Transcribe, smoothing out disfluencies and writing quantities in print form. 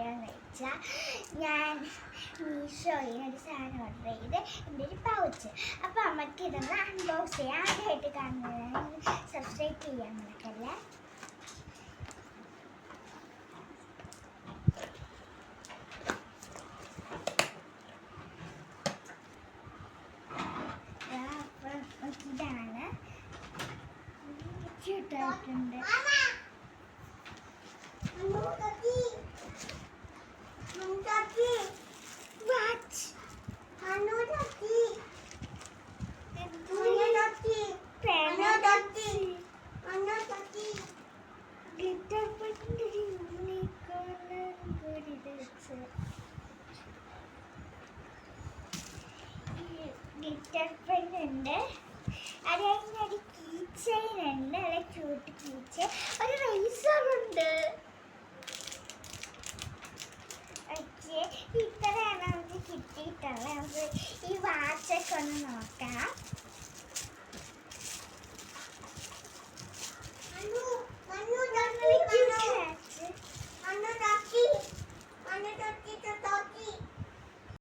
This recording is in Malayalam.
വീഡിയോ എന്ന് വെച്ചാൽ ഞാൻ മീഷോയിൽ ഒരു സാധനം ഓർഡർ ചെയ്ത് എൻ്റെ ഒരു പൗച്ച്. അപ്പോൾ അമ്മയ്ക്ക് ഇതൊന്ന് അൺബോക്സ് ചെയ്യാം. ആദ്യമായിട്ട് കാണുന്നത് സബ്സ്ക്രൈബ് ചെയ്യാൻ മറക്കല്ലേ. ഇതാണ് ക്യൂട്ടായിട്ടുണ്ട്. ഗ്ലിറ്റർ പെൻ ഉണ്ട്, അത് കഴിഞ്ഞൊരു കീ ചെയിൻ ഉണ്ട്, നല്ല ക്യൂട്ട് കീ ചെയിൻ, ഒരു റേസർ ഉണ്ട്. ഓക്കെ, ഇത്രയാണ് നമുക്ക് കിട്ടിയിട്ടുള്ളത്. നമുക്ക് ഈ വാച്ചൊക്കെ ഒന്ന് നോക്കാം.